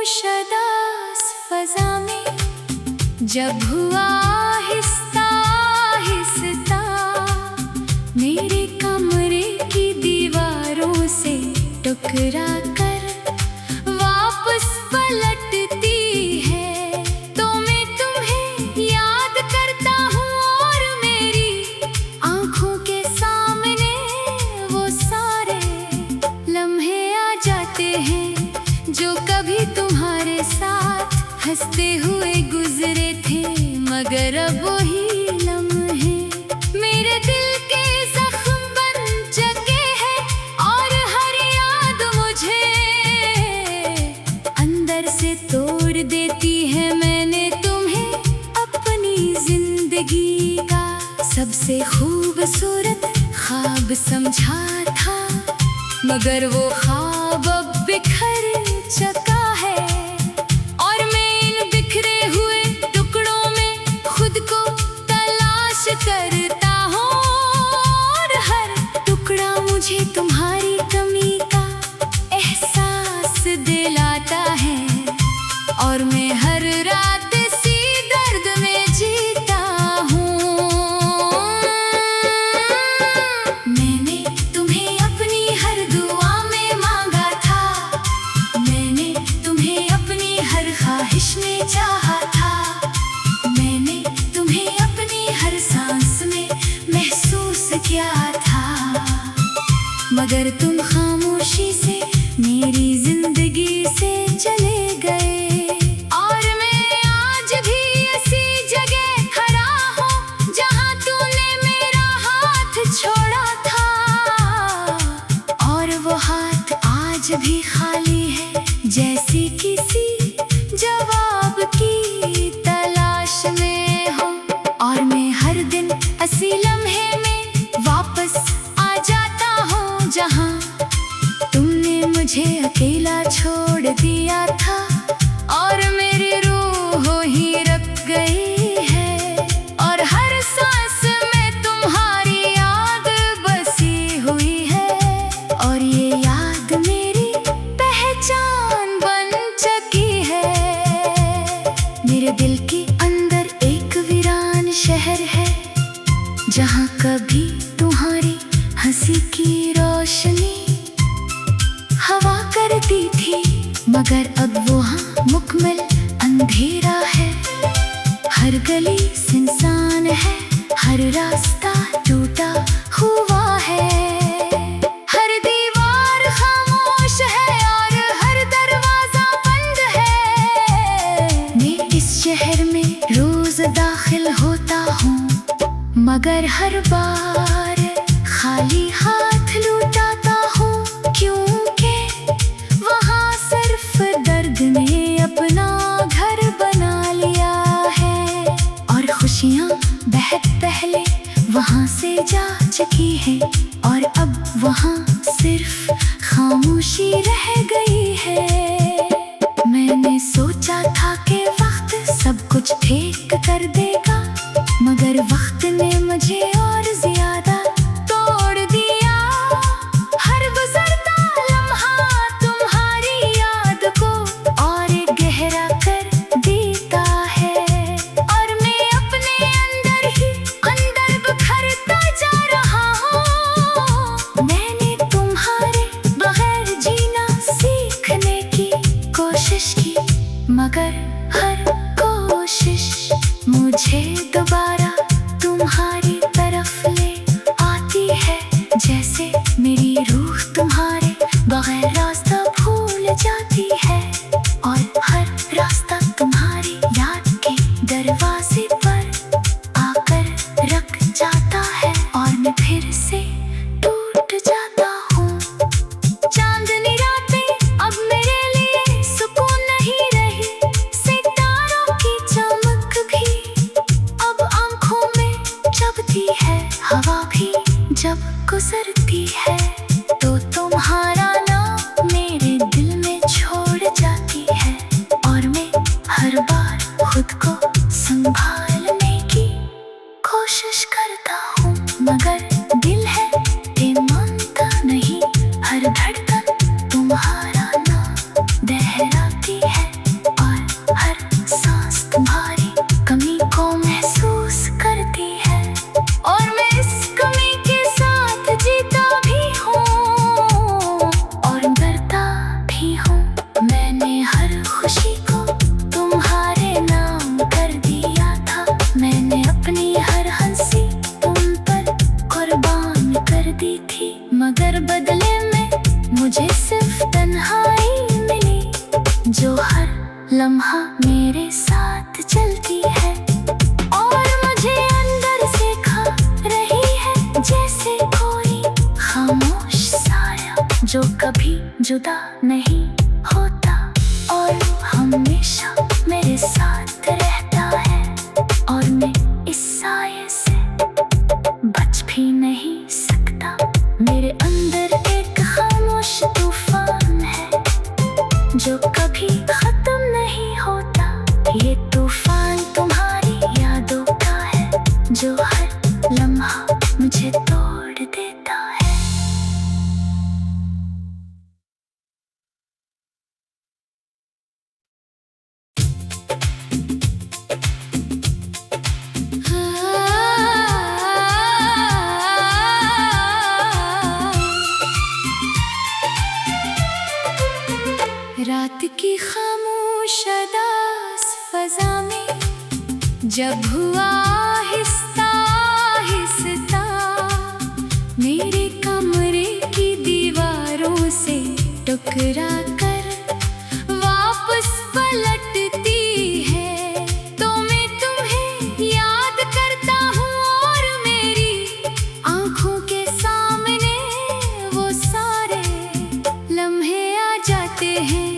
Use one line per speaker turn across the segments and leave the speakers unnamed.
पोशदास फजा में जब हुआ आहिस्ता आहिस्ता मेरे कमरे की दीवारों से टकरा कर वापस पलटती है तो मैं तुम्हें याद करता हूँ और मेरी आंखों के सामने वो सारे लम्हे आ जाते हैं जो कभी तुम्हारे साथ हंसते हुए गुजरे थे। मगर अब वही लम्हे मेरे दिल के जख्म बन चुके हैं और हर याद मुझे अंदर से तोड़ देती है। मैंने तुम्हें अपनी जिंदगी का सबसे खूबसूरत ख्वाब समझा था, मगर वो ख्वाब अब बिखर चुका है और मैं इन बिखरे हुए टुकड़ों में खुद को तलाश करता हूँ और हर टुकड़ा मुझे तुम्हारी कमी का एहसास दिलाता है और मैं हर रात इसी दर्द में जीता हूँ। मैंने तुम्हें अपनी हर दुआ में मांगा था, मैंने तुम्हें अपनी हर ख्वाहिश में चाहा था, मैंने तुम्हें अपनी हर सांस में महसूस किया था, मगर तुम खामोशी से मेरी जिंदगी से चले गए और मैं आज भी ऐसी जगह खड़ा हूँ जहाँ तूने मेरा हाथ छोड़ा था और वो हाथ आज भी खाली है, जैसे किसी जवाब की तलाश में हो। और मैं हर दिन इसी लम्हे में वापस आ जाता हूँ जहाँ तुमने मुझे अकेला छोड़ दिया था और मेरी रूह ही रख गई है और हर सांस में तुम्हारी याद बसी हुई है और ये याद मेरी पहचान बन चुकी है। मेरे दिल के अंदर एक वीरान शहर है जहाँ कभी तुम्हारी हंसी की रोशनी हवा करती थी, मगर अब वहाँ मुकम्मल अंधेरा है। हर गली सुनसान है, हर रास्ता टूटा हुआ है, हर दीवार खामोश है और हर दरवाजा बंद है। मैं इस शहर में रोज दाखिल होता हूँ, मगर हर बार खाली हाथ लौटाता हूँ, क्योंकि वहाँ सिर्फ दर्द ने अपना घर बना लिया है और खुशियाँ बहुत पहले वहाँ से जा चुकी है और अब वहाँ सिर्फ खामोशी रह गई है। मैंने सोचा था कि वक्त सब कुछ ठीक कर देगा, मगर वक्त ने मुझे और ज्यादा तोड़ दिया। हर गुजरता लम्हा तुम्हारी याद को और गहरा कर देता है और मैं अपने अंदर ही अंदर बिखरता जा रहा हूँ। मैंने तुम्हारे बगैर जीना सीखने की कोशिश की, मगर हर कोशिश मुझे दोबारा तुम्हारी तरफ ले आती है, जैसे मेरी रूह तुम्हारे बगैर रास्ता भूल जाती है और हर रास्ता तुम्हारी याद के दरवाजे पर आकर रख जाता है और मैं फिर से टूट जाता हूँ। चांदनी रातें अब मेरे लिए सुकून नहीं रही, सितारों की चमक भी अब आंखों में जब हर खुशी को तुम्हारे नाम कर दिया था। मैंने अपनी हर हंसी तुम पर कुर्बान कर दी थी, मगर बदले में मुझे सिर्फ तन्हाई मिली, जो हर लम्हा मेरे साथ चलती है और मुझे अंदर से खा रही है, जैसे कोई खामोश साया जो कभी जुदा नहीं होता और हमेशा मेरे साथ रहता है। और मैं इस साये से बच भी नहीं सकता। मेरे अंदर एक खामोश तूफान है जो कभी खत्म नहीं होता। ये तूफान तुम्हारी यादों का है जो हर लम्हा मुझे तोड़ देता है। रात की खामोश उदास फजा में जब हुआ आहिस्ता आहिस्ता मेरे कमरे की दीवारों से टकरा कर वापस पलटती है, तो मैं तुम्हें याद करता हूँ और मेरी आंखों के सामने वो सारे लम्हे आ जाते हैं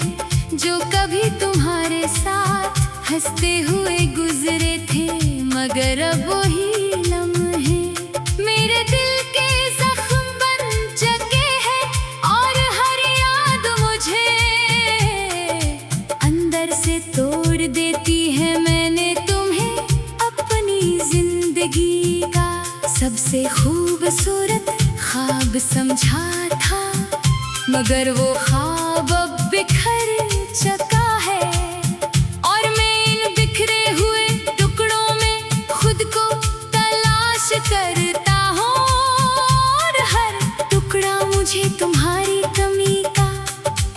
जो कभी तुम्हारे साथ हंसते हुए गुजरे थे, मगर अब वही लम्हे मेरे दिल के जख्म बन चुके हैं और हर याद मुझे अंदर से तोड़ देती है। मैंने तुम्हें अपनी जिंदगी का सबसे खूबसूरत ख्वाब समझा था, मगर वो ख्वाब अब बिखर चुका है और मैं इन बिखरे हुए टुकड़ों में खुद को तलाश करता हूँ और हर टुकड़ा मुझे तुम्हारी कमी का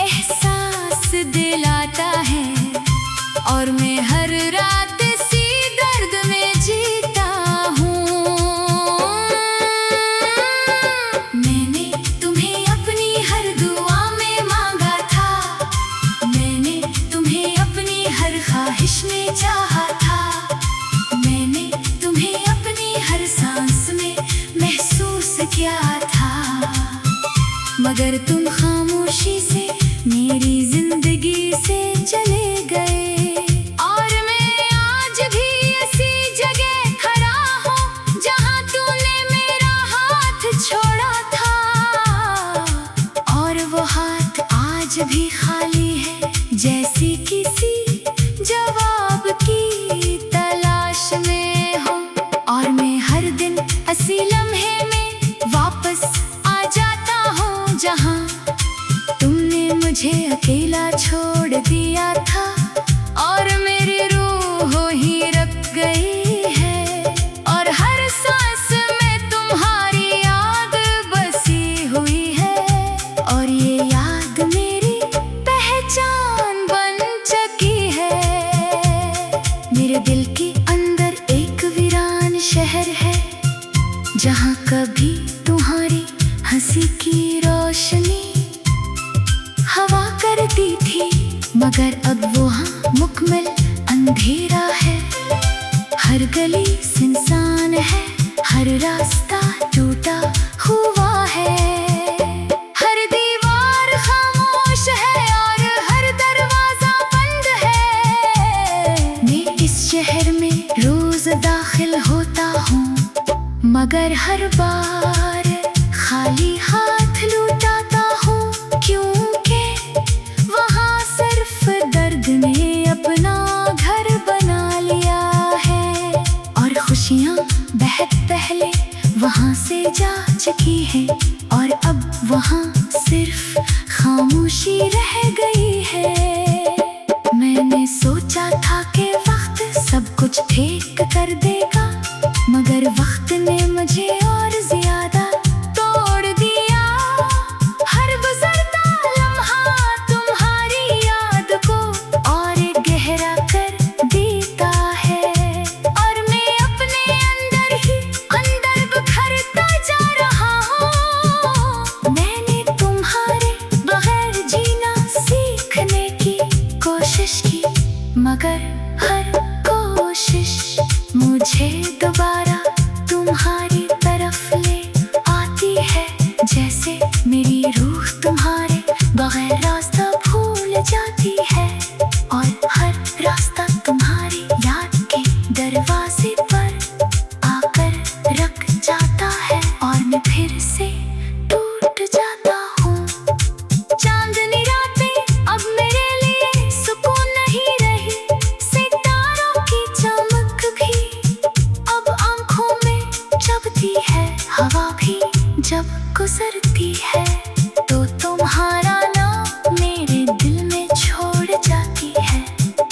एहसास दिलाता है और मैं हर रात इसी दर्द में जीता हूँ। मैंने तुम्हें अपनी हर दुआ में मांगा था, मैंने तुम्हें अपनी हर ख्वाहिश में चाहा था, मैंने तुम्हें अपनी हर सांस में महसूस किया था, मगर तुम खामोशी से मेरी जिंदगी से चले गए और मैं आज भी ऐसी जगह खड़ा हूँ जहाँ तूने मेरा हाथ छोड़ा था और वो हाथ आज भी खाली है, जैसे किसी जवाब की तलाश में हो। और मैं हर दिन इसी लम्हे में वापस आ जाता हूँ जहाँ तुमने मुझे अकेला छोड़ दिया था और मेरी रूह ही रख गई है और हर सांस में तुम्हारी याद बसी हुई है और ये याद मेरी पहचान बन चुकी है। मेरे दिल के अंदर एक वीरान शहर है जहाँ कभी तुम्हारी हंसी की रोशनी हवा करती थी, मगर अब वहाँ मुकम्मल अंधेरा है। हर गली सुनसान है, हर रास्ता टूटा हुआ है, हर दीवार खामोश है और हर दरवाजा बंद है। मैं इस शहर में रोज दाखिल होता हूँ, मगर हर बार खाली हाथ लौटाता हूँ, क्योंकि वहाँ सिर्फ दर्द ने अपना घर बना लिया है और खुशियाँ बहुत पहले वहाँ से जा चुकी है और अब वहाँ सिर्फ खामोशी रह गई है। मैंने सोचा था कि वक्त सब कुछ ठीक कर देगा, मगर वक्त ने मुझे और ज्यादा तोड़ दिया। हर गुजरता लम्हा तुम्हारी याद को कोशिश की, मगर हर कोशिश मुझे दोबारा तुम्हारी तरफ ले आती है। जैसे मेरी रूह तुम्हारे बगैर रास्ता भूल जाती है, और हर रास्ता तुम्हारी याद के दरवाजे पर आकर रुक जाता है, और मैं फिर से टूट जाता हूँ। चांदनी रातें अब मेरे लिए सुकून नहीं रही, सितारों की चमक भी अब आंखों में चुभती है। हवा भी जब गुजरती है तो तुम्हारा नाम मेरे दिल में छोड़ जाती है,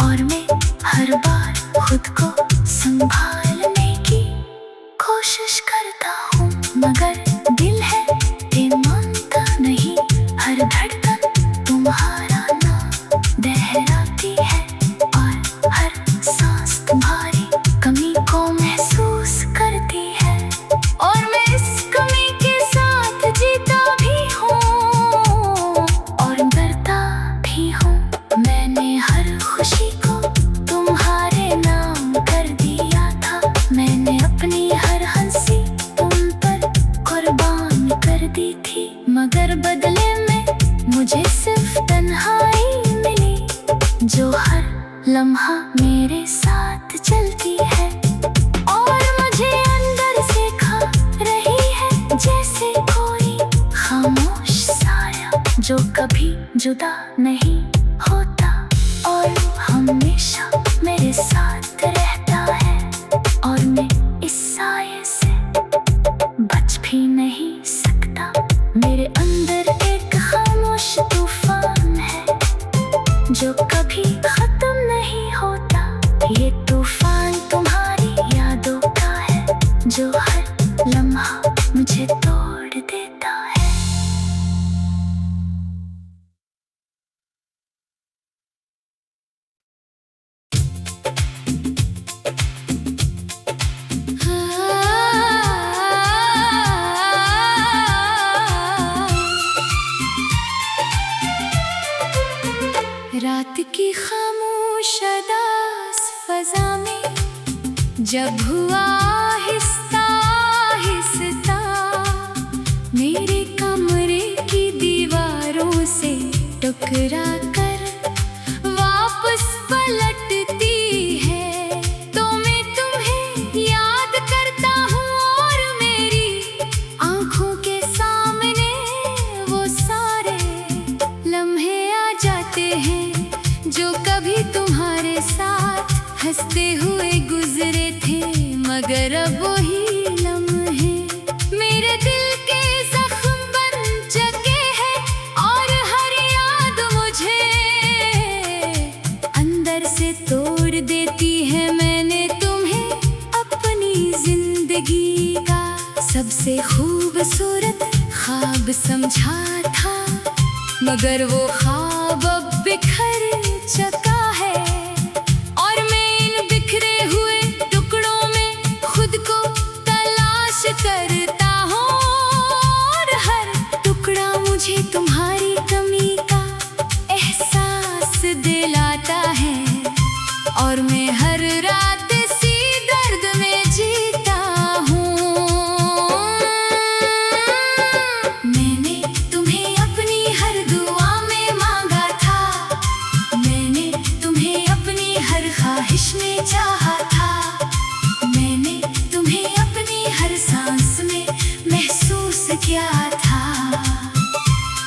और मैं हर बार खुद को संभालने की कोशिश करता हूँ, मगर दिल है ये मानता नहीं। हर धड़कन तुम्हारा नाम दोहराती है, और हर सांस तुम्हारी कमी को महसूस करती है, और मैं इस कमी के साथ जीता भी हूँ और डरता भी हूँ। मैंने हर खुशी को तुम्हारे नाम कर दिया था, मैंने अपनी हर हंसी तुम पर कुर्बान कर दी थी, मगर बदले में मुझे सिर्फ तन्हाई मिली, जो हर लम्हा मेरे साथ चलती है, और मुझे अंदर से खा रही है जैसे कोई खामोश साया, जो कभी जुदा नहीं होता और हमेशा मेरे साथ रहता है, और मैं इस साये से बच भी नहीं सकता। मेरे अंदर एक खामोश तूफान है जो कभी खत्म नहीं होता। ये तूफान तुम्हारी यादों का है, जो हर लम्हा मुझे तोड़ देता है। रात की खामोश अदास फजा में जब हुआ आहिस्ता आहिस्ता मेरे कमरे की दीवारों से टकरा कर वापस पलटती है, तो मैं तुम्हें याद करता हूँ, और मेरी आंखों के सामने वो सारे लम्हे आ जाते हैं जो कभी तुम्हारे साथ हंसते हुए गुजरे थे, मगर अब वही लम्हे मेरे दिल के जख्म बन चुके हैं, और हर याद मुझे अंदर से तोड़ देती है। मैंने तुम्हें अपनी जिंदगी का सबसे खूबसूरत ख्वाब समझा था, मगर वो ख्वाब अब बिखर चुका है, और मैं इन बिखरे हुए टुकड़ों में खुद को तलाश करता हूँ, और हर टुकड़ा मुझे तुम्हारी कमी का एहसास दिलाता है, और मैं हर रात इसी दर्द में जीता हूँ। मैंने तुम्हें अपनी हर दुआ में मांगा था, मैंने तुम्हें अपनी हर ख्वाहिश में चाहा था, मैंने तुम्हें अपनी हर सांस में महसूस किया था,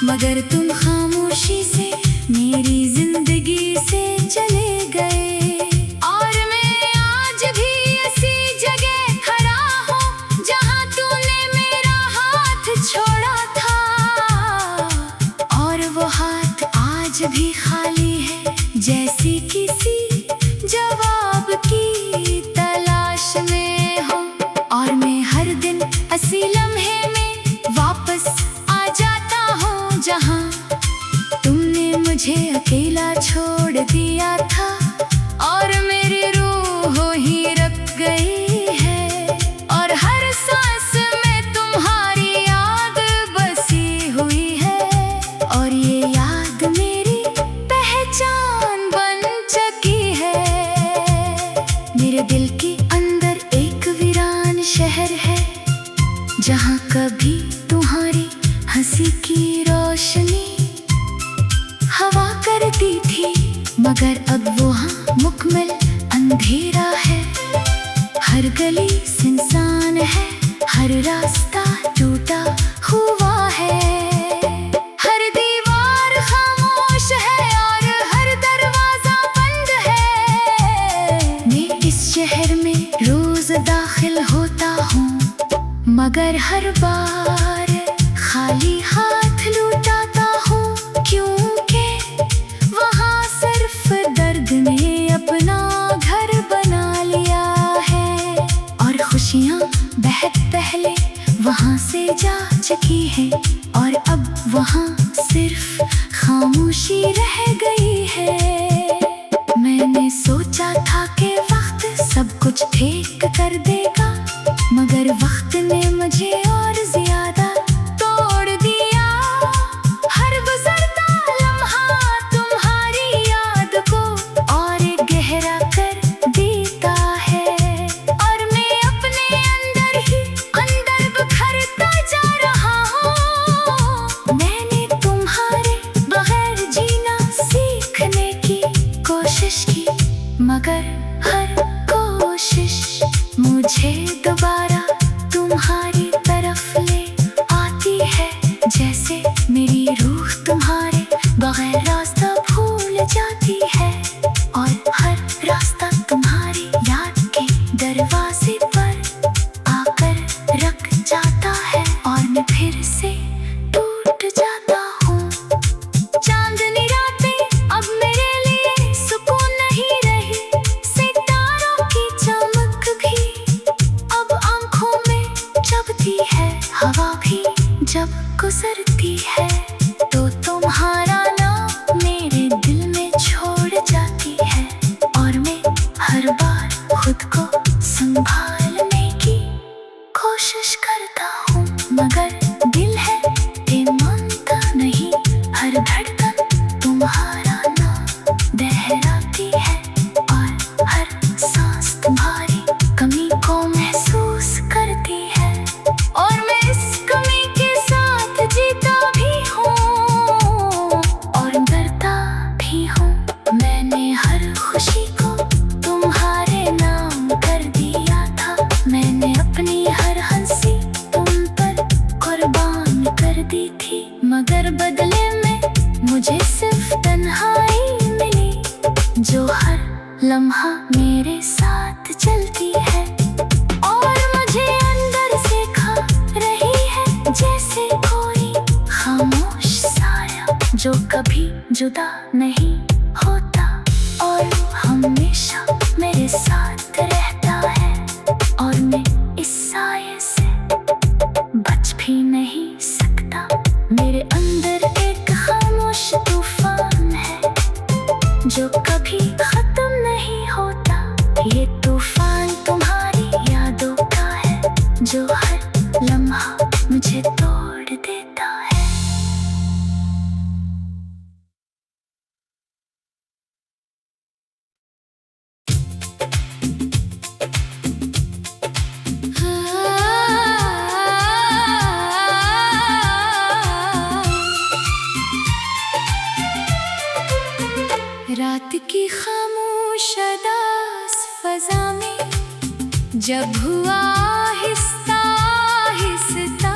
मगर तुम खामोशी से मेरी जिंदगी से चले गए, और मैं आज भी ऐसी जगह खड़ा हूँ जहाँ तूने मेरा हाथ छोड़ा था, और वो हाथ आज भी खाली है, जैसी किसी जवाब की तलाश में हो, और मैं हर दिन इसी लम्हे में वापस आ जाता हूँ जहाँ तुमने मुझे अकेला छोड़ दिया था, और मेरी रूह ही रुक गई है, और हर सांस में तुम्हारी याद बसी हुई है, और ये याद मेरी पहचान बन मगर अब वहाँ मुकम्मल अंधेरा है। हर गली सुनसान है, हर रास्ता टूटा हुआ है, हर दीवार खामोश है और हर दरवाजा बंद है। मैं इस शहर में रोज दाखिल होता हूँ, मगर हर बार खाली हाथ लौटाता हूँ, क्योंकि वहाँ सिर्फ दर्द ने अपना घर बना लिया है और खुशियाँ बहुत पहले वहाँ से जा चुकी है और अब वहाँ सिर्फ खामोशी रह गई है। मैंने सोचा था कि वक्त सब कुछ ठीक कर देगा, मगर वक्त ने मुझे और ज्यादा तोड़ दिया। हर गुजरता लम्हा तुम्हारी याद को और गहरा कर देता है और मैं अपने अंदर ही अंदर बिखरता जा रहा हूँ। मैंने तुम्हारे बगैर जीना सीखने की कोशिश की, मगर हर कोशिश मुझे दोबारा तुम्हारी तरफ ले आती है, जैसे मेरी रूह तुम्हारे बगैर रास्ता भूल जाती है और हर रास्ता तुम्हारी याद के दरवाजे पर आकर रुक जाता है और मैं फिर से टूट जाता हूँ। चांदनी रातें अब मेरे लिए सुकून नहीं रही, सितारों की चमक भी अब आंखों में चुभती है, हवा भी जब गुजरती है तो तुम्हारा नाम मेरे दिल में छोड़ जाती है और मैं हर बार खुद को संभालने की कोशिश करता हूँ, मगर दिल है ये मानता नहीं। हर धड़कन तुम्हारा नाम दोहराती है और हर सांस तुम्हारी कमी को महसूस करती है और मैं इस कमी के साथ जीता भी हूँ और डरता भी हूँ। मैंने हर खुशी को तुम्हारे नाम कर दिया था, मैंने अपनी हर हंसी तुम पर कुर्बान कर दी थी, मगर बदले में मुझे सिर्फ तन्हाई मिली जो हर लम्हा मेरे साथ चलती है और मुझे अंदर से खा रही है, जैसे कोई खामोश साया जो कभी जुदा नहीं होता और हमेशा मेरे साथ रहता है और मैं इस साये से बच भी नहीं सकता। मेरे अंदर एक खामोश तूफान है जो कभी खत्म नहीं होता, ये तूफान तुम्हारी यादों का है जो हर लम्हा मुझे तोड़ देता है। रात की खामोश अदास फजा में जब हुआ आहिस्ता आहिस्ता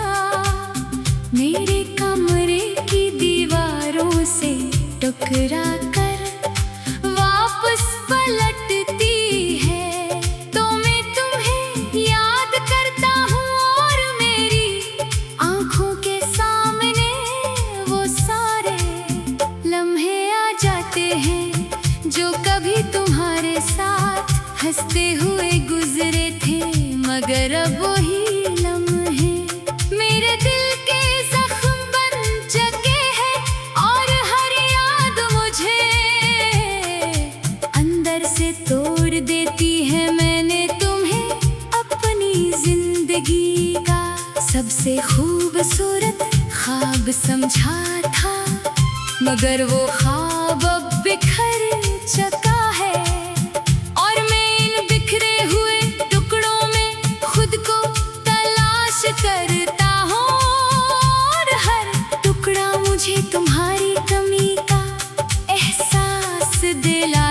मेरे कमरे की दीवारों से टकरा कर वापस पलटती है, तो मैं तुम्हें याद करता हूँ और मेरी आंखों के सामने वो सारे लम्हे आ जाते हैं जो कभी तुम्हारे साथ हंसते हुए गुजरे थे, मगर अब वही लम्हे मेरे दिल के जख्म बन चुके हैं और हर याद मुझे अंदर से तोड़ देती है। मैंने तुम्हें अपनी जिंदगी का सबसे खूबसूरत ख्वाब समझा था, मगर वो ख्वाब अब बिखर चुका है और मैं इन बिखरे हुए टुकड़ों में खुद को तलाश करता हूँ और हर टुकड़ा मुझे तुम्हारी कमी का एहसास दिला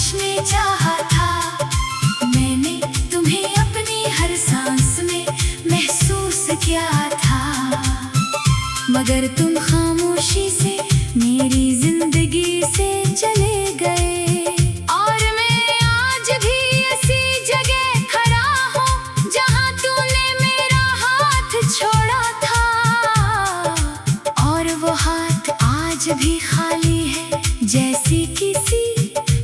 ख्वाहिश ने चाहा था, मैंने तुम्हें अपनी हर सांस में महसूस किया था। मगर तुम खामोशी से मेरी जिंदगी से चले गए, और मैं आज भी ऐसी जगह खड़ा हूँ जहाँ तूने मेरा हाथ छोड़ा था। और वो हाथ आज भी खाली है, जैसी किसी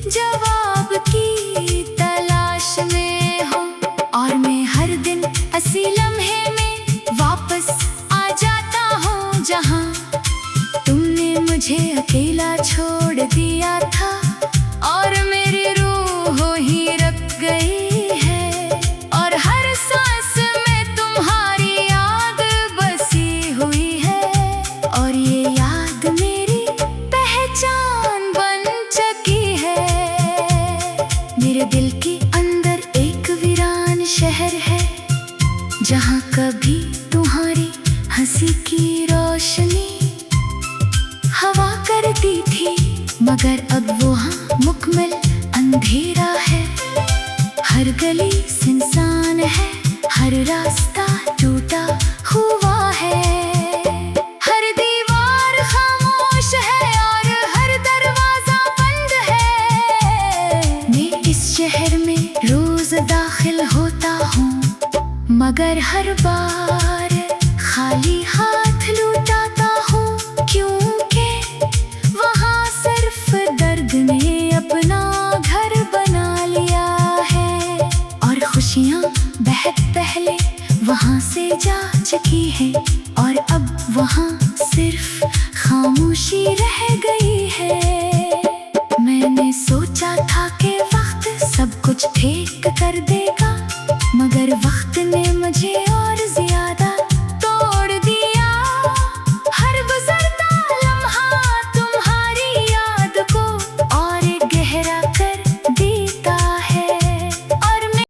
जवाब की तलाश में हूँ। और मैं हर दिन इसी लम्हे में वापस आ जाता हूँ जहाँ तुमने मुझे अकेला छोड़ दिया था। और मेरी रूह ही रख गई है, और हर सांस में तुम्हारी याद बसी हुई है। और ये याद मेरी पहचान बन चुकी है। मेरे दिल के अंदर एक वीरान शहर है, जहाँ कभी तुम्हारी हंसी की रोशनी हवा करती थी, मगर अब वहाँ मुकम्मल अंधेरा है। हर गली सुनसान है, हर रास्ता टूटा हुआ है, हर दीवार खामोश है और हर दरवाजा बंद है। मैं इस शहर में रोज दाखिल होता हूँ, मगर हर बार खाली हाथ लौटाता हूँ, क्योंकि वहाँ सिर्फ दर्द ने अपना घर बना लिया है। और खुशियाँ बहुत पहले वहाँ से जा चुकी है, और अब वहाँ सिर्फ खामोशी रह गई है। मैंने सोचा था कि वक्त सब कुछ ठीक कर देगा, मगर वक्त